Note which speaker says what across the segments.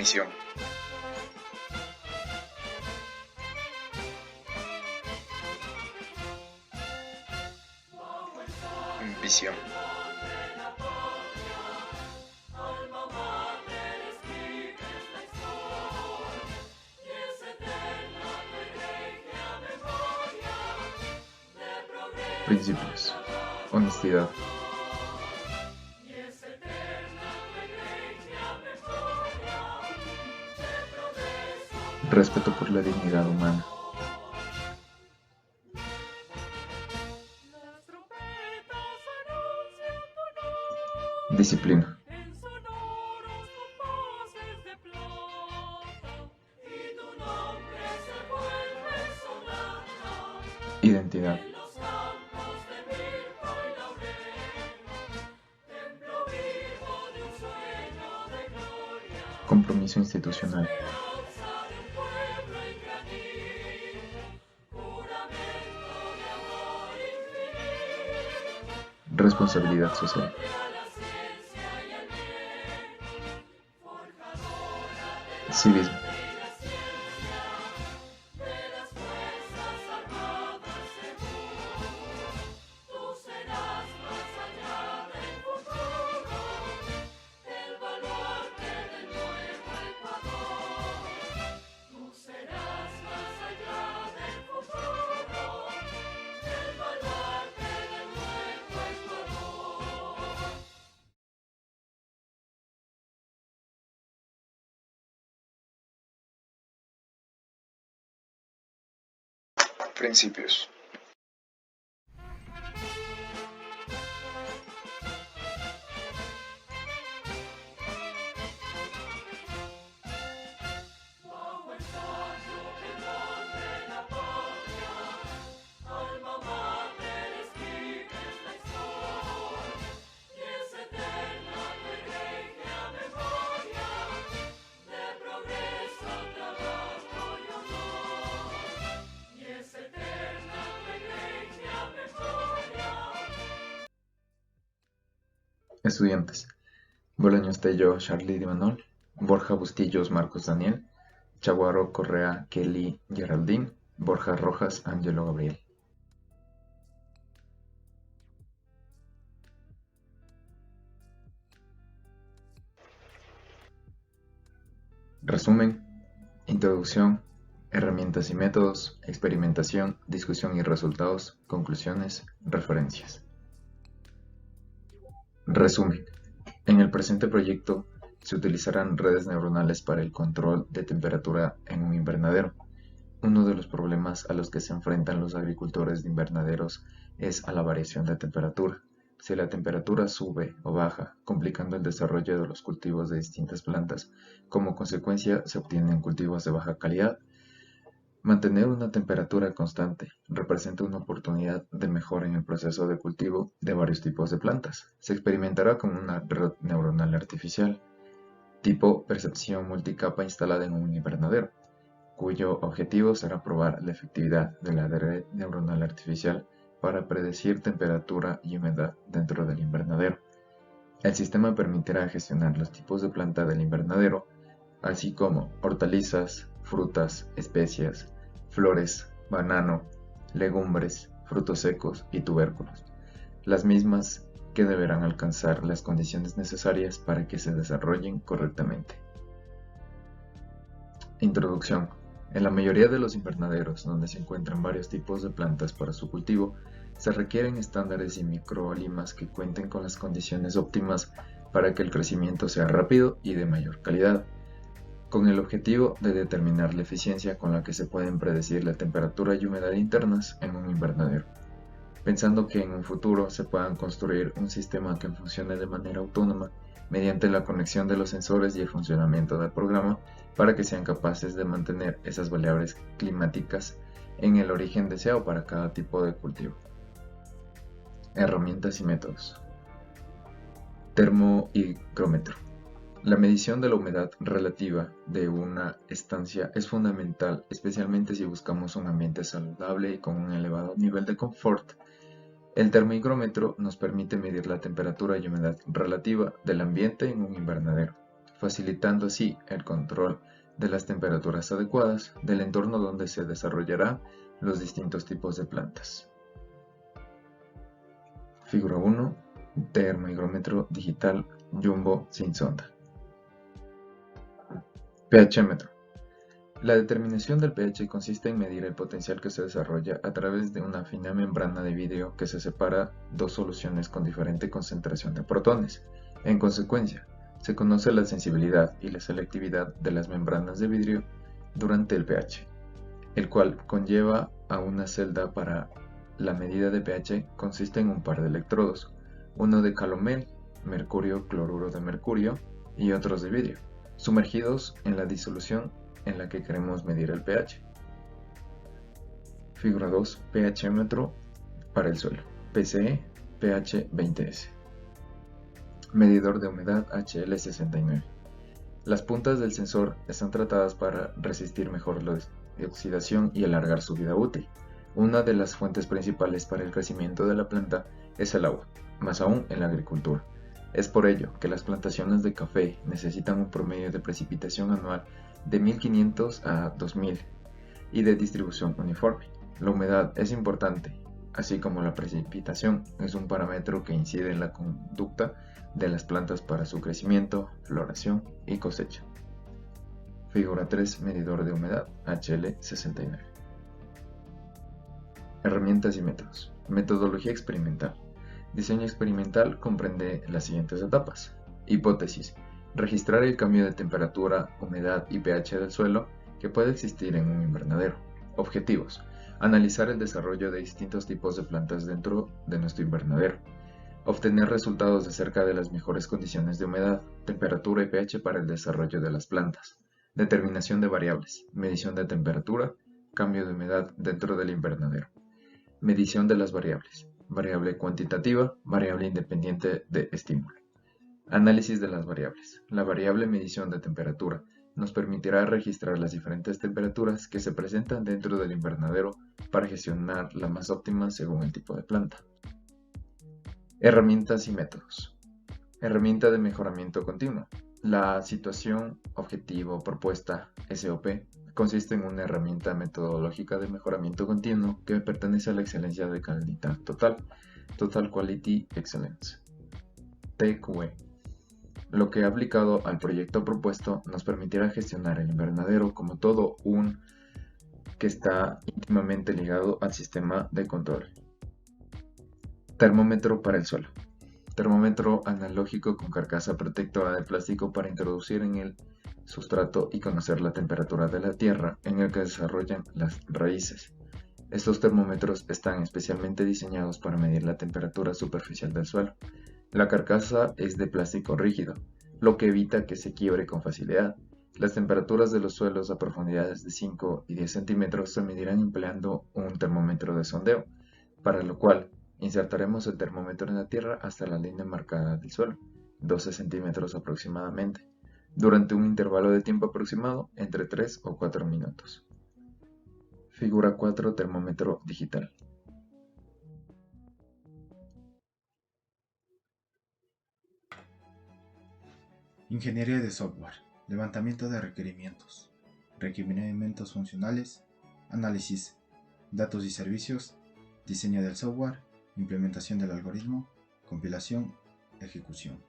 Speaker 1: Misión. Visión.
Speaker 2: Principios: honestidad, respeto por la dignidad humana, disciplina, identidad, compromiso institucional, responsabilidad social, civismo,
Speaker 1: Principios.
Speaker 2: estudiantes: Bolaños Tello, Charlie Di Manol, Borja Bustillos, Marcos Daniel, Chaguaro Correa, Kelly Geraldine, Borja Rojas, Ángelo Gabriel. Resumen: introducción, herramientas y métodos, experimentación, discusión y resultados, conclusiones, referencias. Resumen: en el presente proyecto se utilizarán redes neuronales para el control de temperatura en un invernadero. Uno de los problemas a los que se enfrentan los agricultores de invernaderos es a la variación de temperatura. Si la temperatura sube o baja, complicando el desarrollo de los cultivos de distintas plantas, como consecuencia se obtienen cultivos de baja calidad. Mantener una temperatura constante representa una oportunidad de mejora en el proceso de cultivo de varios tipos de plantas. Se experimentará con una red neuronal artificial, tipo percepción multicapa instalada en un invernadero, cuyo objetivo será probar la efectividad de la red neuronal artificial para predecir temperatura y humedad dentro del invernadero. El sistema permitirá gestionar los tipos de planta del invernadero, así como hortalizas, frutas, especias, flores, banano, legumbres, frutos secos y tubérculos, las mismas que deberán alcanzar las condiciones necesarias para que se desarrollen correctamente. Introducción. En la mayoría de los invernaderos, donde se encuentran varios tipos de plantas para su cultivo, se requieren estándares y microclimas que cuenten con las condiciones óptimas para que el crecimiento sea rápido y de mayor calidad, con el objetivo de determinar la eficiencia con la que se pueden predecir la temperatura y humedad internas en un invernadero, pensando que en un futuro se puedan construir un sistema que funcione de manera autónoma mediante la conexión de los sensores y el funcionamiento del programa para que sean capaces de mantener esas variables climáticas en el origen deseado para cada tipo de cultivo. Herramientas y métodos. Termohigrómetro. La medición de la humedad relativa de una estancia es fundamental, especialmente si buscamos un ambiente saludable y con un elevado nivel de confort. El termohigrómetro nos permite medir la temperatura y humedad relativa del ambiente en un invernadero, facilitando así el control de las temperaturas adecuadas del entorno donde se desarrollarán los distintos tipos de plantas. Figura 1. Termohigrómetro digital jumbo sin sonda. pH-metro. La determinación del pH consiste en medir el potencial que se desarrolla a través de una fina membrana de vidrio que se separa dos soluciones con diferente concentración de protones. En consecuencia, se conoce la sensibilidad y la selectividad de las membranas de vidrio durante el pH, el cual conlleva a una celda para la medida de pH consiste en un par de electrodos, uno de calomel, mercurio cloruro de mercurio y otros de vidrio, sumergidos en la disolución en la que queremos medir el pH. Figura 2. pH-metro para el suelo. PCE pH20S. Medidor de humedad HL69. Las puntas del sensor están tratadas para resistir mejor la oxidación y alargar su vida útil. Una de las fuentes principales para el crecimiento de la planta es el agua, más aún en la agricultura. Es por ello que las plantaciones de café necesitan un promedio de precipitación anual de 1500 a 2000 y de distribución uniforme. La humedad es importante, así como la precipitación es un parámetro que incide en la conducta de las plantas para su crecimiento, floración y cosecha. Figura 3. Medidor de humedad HL69. Herramientas y métodos. Metodología experimental. Diseño experimental comprende las siguientes etapas. Hipótesis. Registrar el cambio de temperatura, humedad y pH del suelo que puede existir en un invernadero. Objetivos. Analizar el desarrollo de distintos tipos de plantas dentro de nuestro invernadero. Obtener resultados acerca de las mejores condiciones de humedad, temperatura y pH para el desarrollo de las plantas. Determinación de variables. Medición de temperatura, cambio de humedad dentro del invernadero. Medición de las variables. Variable cuantitativa, variable independiente de estímulo. Análisis de las variables. La variable medición de temperatura nos permitirá registrar las diferentes temperaturas que se presentan dentro del invernadero para gestionar la más óptima según el tipo de planta. Herramientas y métodos. Herramienta de mejoramiento continuo. La situación, objetivo, propuesta, SOP, consiste en una herramienta metodológica de mejoramiento continuo que pertenece a la excelencia de calidad total, Total Quality Excellence, TQE. Lo que aplicado al proyecto propuesto nos permitirá gestionar el invernadero como todo un que está íntimamente ligado al sistema de control. Termómetro para el suelo. Termómetro analógico con carcasa protectora de plástico para introducir en el sustrato y conocer la temperatura de la tierra en el que desarrollan las raíces. Estos termómetros están especialmente diseñados para medir la temperatura superficial del suelo. La carcasa es de plástico rígido, lo que evita que se quiebre con facilidad. Las temperaturas de los suelos a profundidades de 5 y 10 centímetros se medirán empleando un termómetro de sondeo, para lo cual insertaremos el termómetro en la tierra hasta la línea marcada del suelo, 12 centímetros aproximadamente, durante un intervalo de tiempo aproximado entre 3 o 4 minutos. Figura 4. Termómetro digital.
Speaker 1: Ingeniería de software, levantamiento de requerimientos, requerimientos funcionales, análisis, datos y servicios, diseño del software, implementación del algoritmo, compilación, ejecución.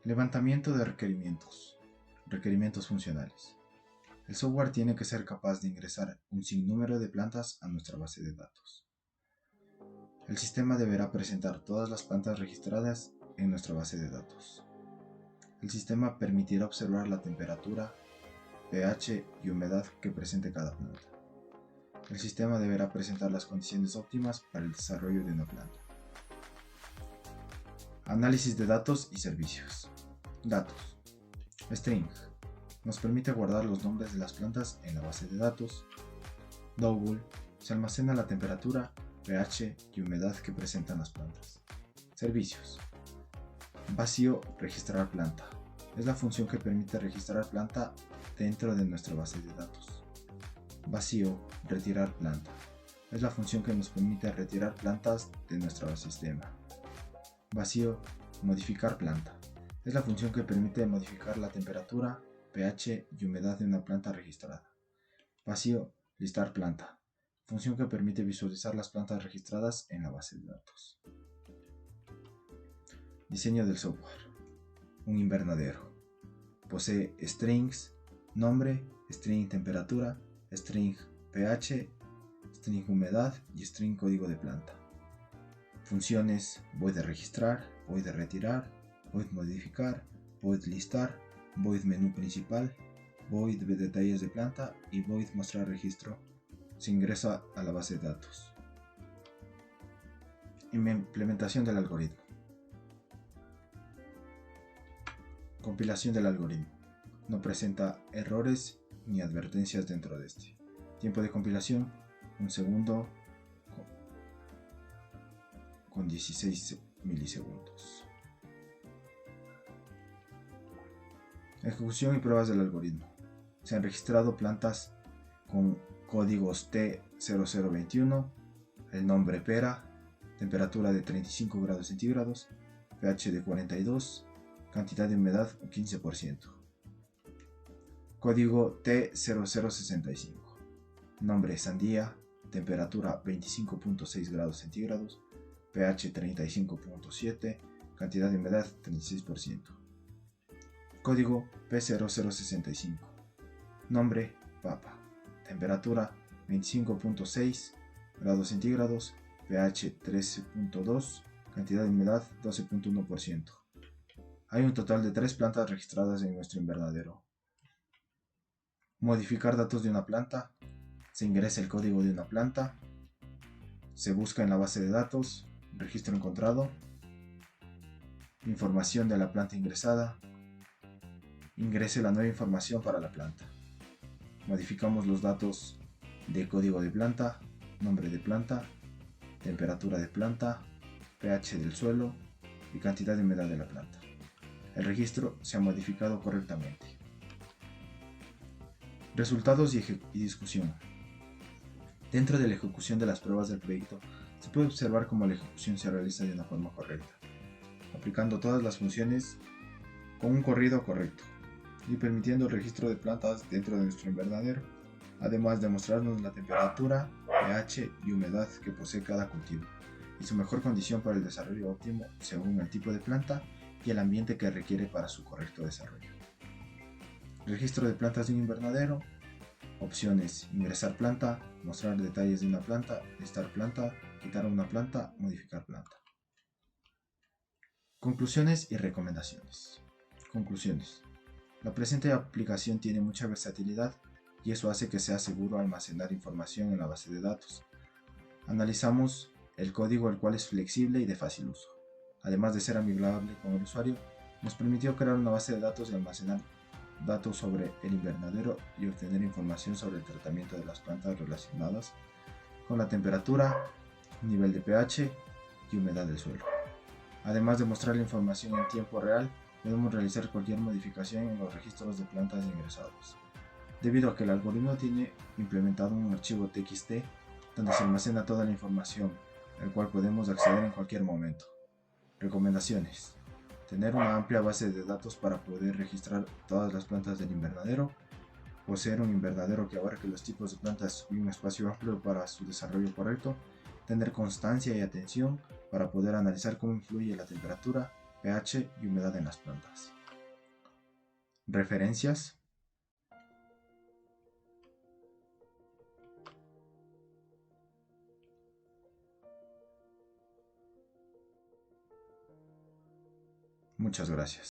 Speaker 1: Levantamiento de requerimientos, requerimientos funcionales. El software tiene que ser capaz de ingresar un sinnúmero de plantas a nuestra base de datos. El sistema deberá presentar todas las plantas registradas en nuestra base de datos. El sistema permitirá observar la temperatura, pH y humedad que presente cada planta. El sistema deberá presentar las condiciones óptimas para el desarrollo de una planta. Análisis de datos y servicios. Datos. String. Nos permite guardar los nombres de las plantas en la base de datos. Double. Se almacena la temperatura, pH y humedad que presentan las plantas. Servicios. Vacío, registrar planta. Es la función que permite registrar planta dentro de nuestra base de datos. Vacío, retirar planta. Es la función que nos permite retirar plantas de nuestro sistema. Vacío, modificar planta. Es la función que permite modificar la temperatura, pH y humedad de una planta registrada. Vacío, listar planta. Función que permite visualizar las plantas registradas en la base de datos. Diseño del software. Un invernadero. Posee strings, nombre, string temperatura, string pH, string humedad y string código de planta. Funciones: void registrar, void retirar, void modificar, void listar, void menú principal, void detalles de planta y void mostrar registro. Se ingresa a la base de datos. Implementación del algoritmo. Compilación del algoritmo. No presenta errores ni advertencias dentro de este. Tiempo de compilación: 1 segundo con 16 milisegundos. Ejecución y pruebas del algoritmo. Se han registrado plantas con códigos T0021, el nombre pera, temperatura de 35 grados centígrados, pH de 42, cantidad de humedad 15%. Código T0065, nombre sandía, temperatura 25.6 grados centígrados, pH 35.7, cantidad de humedad 36%. Código P0065, nombre papa, temperatura 25.6 grados centígrados, pH 13.2, cantidad de humedad 12.1%. Hay un total de 3 plantas registradas en nuestro invernadero. Modificar datos de una planta. Se ingresa el código de una planta. Se busca en la base de datos. Registro encontrado. Información de la planta ingresada. Ingrese la nueva información para la planta. Modificamos los datos de código de planta, nombre de planta, temperatura de planta, pH del suelo y cantidad de humedad de la planta. El registro se ha modificado correctamente. Resultados y discusión. Dentro de la ejecución de las pruebas del proyecto, se puede observar cómo la ejecución se realiza de una forma correcta, aplicando todas las funciones con un corrido correcto y permitiendo el registro de plantas dentro de nuestro invernadero, además de mostrarnos la temperatura, pH y humedad que posee cada cultivo y su mejor condición para el desarrollo óptimo según el tipo de planta y el ambiente que requiere para su correcto desarrollo. Registro de plantas de un invernadero. Opciones: ingresar planta, mostrar detalles de una planta, listar planta, quitar una planta, modificar planta. Conclusiones y recomendaciones. Conclusiones. La presente aplicación tiene mucha versatilidad y eso hace que sea seguro almacenar información en la base de datos. Analizamos el código, el cual es flexible y de fácil uso. Además de ser amigable con el usuario, nos permitió crear una base de datos y almacenar datos sobre el invernadero y obtener información sobre el tratamiento de las plantas relacionadas con la temperatura, nivel de pH y humedad del suelo. Además de mostrar la información en tiempo real, podemos realizar cualquier modificación en los registros de plantas ingresados, debido a que el algoritmo tiene implementado un archivo TXT donde se almacena toda la información, el cual podemos acceder en cualquier momento. Recomendaciones: tener una amplia base de datos para poder registrar todas las plantas del invernadero, poseer un invernadero que abarque los tipos de plantas y un espacio amplio para su desarrollo correcto, tener constancia y atención para poder analizar cómo influye la temperatura, pH y humedad en las plantas. Referencias. Muchas gracias.